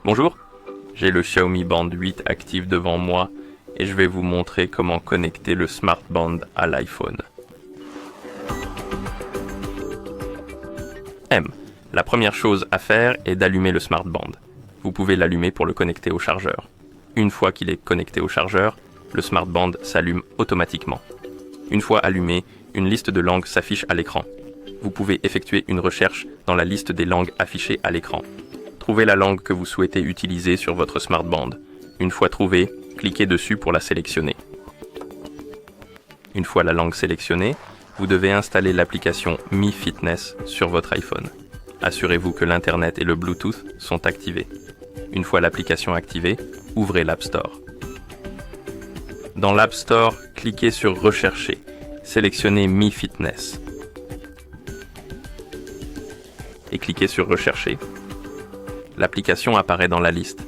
Bonjour, j'ai le Xiaomi Band 8 actif devant moi et je vais vous montrer comment connecter le Smart Band à l'iPhone. La première chose à faire est d'allumer le Smart Band. Vous pouvez l'allumer pour le connecter au chargeur. Une fois qu'il est connecté au chargeur, le Smart Band s'allume automatiquement. Une fois allumé, une liste de langues s'affiche à l'écran. Vous pouvez effectuer une recherche dans la liste des langues affichées à l'écran. Trouvez la langue que vous souhaitez utiliser sur votre Smart Band. Une fois trouvée, cliquez dessus pour la sélectionner. Une fois la langue sélectionnée, vous devez installer l'application Mi Fitness sur votre iPhone. Assurez-vous que l'Internet et le Bluetooth sont activés. Une fois l'application activée, ouvrez l'App Store. Dans l'App Store, cliquez sur Rechercher. Sélectionnez Mi Fitness. Et cliquez sur Rechercher. L'application apparaît dans la liste.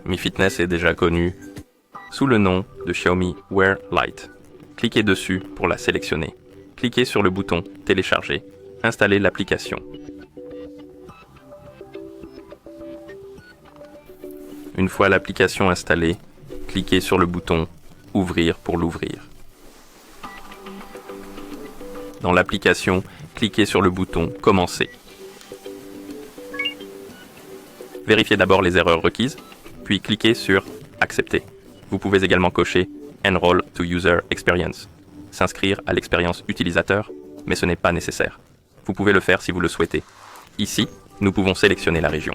Mi Fitness est déjà connue sous le nom de Xiaomi Wear Lite. Cliquez dessus pour la sélectionner. Cliquez sur le bouton Télécharger. Installez l'application. Une fois l'application installée, cliquez sur le bouton Ouvrir pour l'ouvrir. Dans l'application, cliquez sur le bouton Commencer. Vérifiez d'abord les erreurs requises, puis cliquez sur Accepter. Vous pouvez également cocher Enroll to User Experience, s'inscrire à l'expérience utilisateur, mais ce n'est pas nécessaire. Vous pouvez le faire si vous le souhaitez. Ici, nous pouvons sélectionner la région.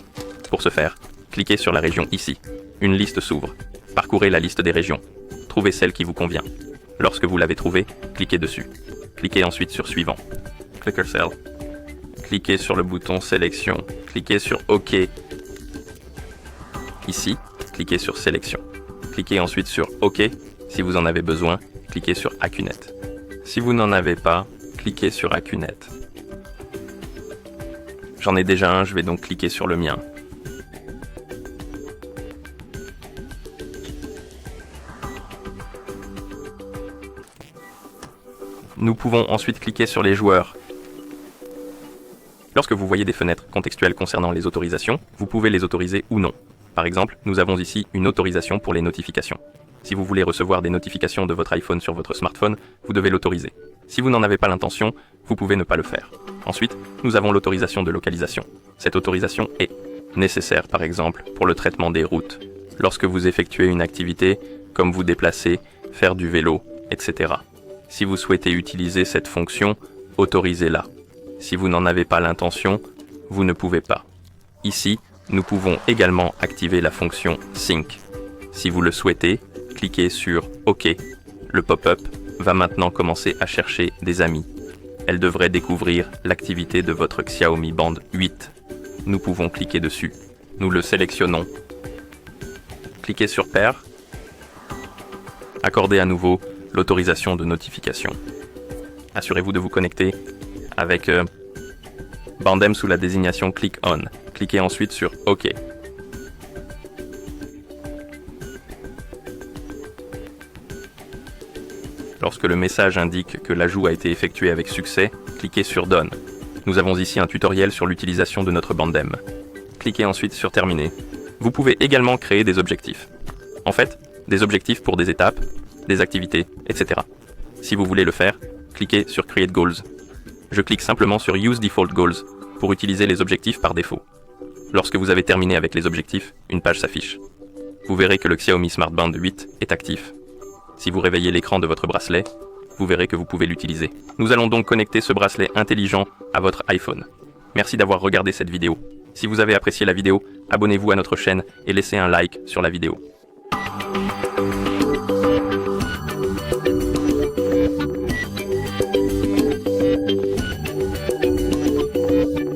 Pour ce faire, cliquez sur la région ici. Une liste s'ouvre. Parcourez la liste des régions. Trouvez celle qui vous convient. Lorsque vous l'avez trouvée, cliquez dessus. Cliquez ensuite sur Suivant. Clicker Cell. Cliquez sur le bouton Sélection. Cliquez sur OK. Ici, cliquez sur Sélection. Cliquez ensuite sur OK. Si vous en avez besoin, cliquez sur AccuNet. Si vous n'en avez pas, cliquez sur AccuNet. J'en ai déjà un, je vais donc cliquer sur le mien. Nous pouvons ensuite cliquer sur les joueurs. Lorsque vous voyez des fenêtres contextuelles concernant les autorisations, vous pouvez les autoriser ou non. Par exemple, nous avons ici une autorisation pour les notifications. Si vous voulez recevoir des notifications de votre iPhone sur votre smartphone, vous devez l'autoriser. Si vous n'en avez pas l'intention, vous pouvez ne pas le faire. Ensuite, nous avons l'autorisation de localisation. Cette autorisation est nécessaire, par exemple, pour le traitement des routes. Lorsque vous effectuez une activité, comme vous déplacer, faire du vélo, etc. Si vous souhaitez utiliser cette fonction, autorisez-la. Si vous n'en avez pas l'intention, vous ne pouvez pas. Ici, nous pouvons également activer la fonction Sync. Si vous le souhaitez, cliquez sur OK. Le pop-up va maintenant commencer à chercher des amis. Elle devrait découvrir l'activité de votre Xiaomi Band 8. Nous pouvons cliquer dessus. Nous le sélectionnons. Cliquez sur Pair. Accordez à nouveau l'autorisation de notification. Assurez-vous de vous connecter avec Bandem sous la désignation Click On. Cliquez ensuite sur OK. Lorsque le message indique que l'ajout a été effectué avec succès, cliquez sur Done. Nous avons ici un tutoriel sur l'utilisation de notre Bandem. Cliquez ensuite sur Terminer. Vous pouvez également créer des objectifs. En fait, des objectifs pour des étapes, des activités, etc. Si vous voulez le faire, cliquez sur Create Goals. Je clique simplement sur Use Default Goals pour utiliser les objectifs par défaut. Lorsque vous avez terminé avec les objectifs, une page s'affiche. Vous verrez que le Xiaomi Smart Band 8 est actif. Si vous réveillez l'écran de votre bracelet, vous verrez que vous pouvez l'utiliser. Nous allons donc connecter ce bracelet intelligent à votre iPhone. Merci d'avoir regardé cette vidéo. Si vous avez apprécié la vidéo, abonnez-vous à notre chaîne et laissez un like sur la vidéo.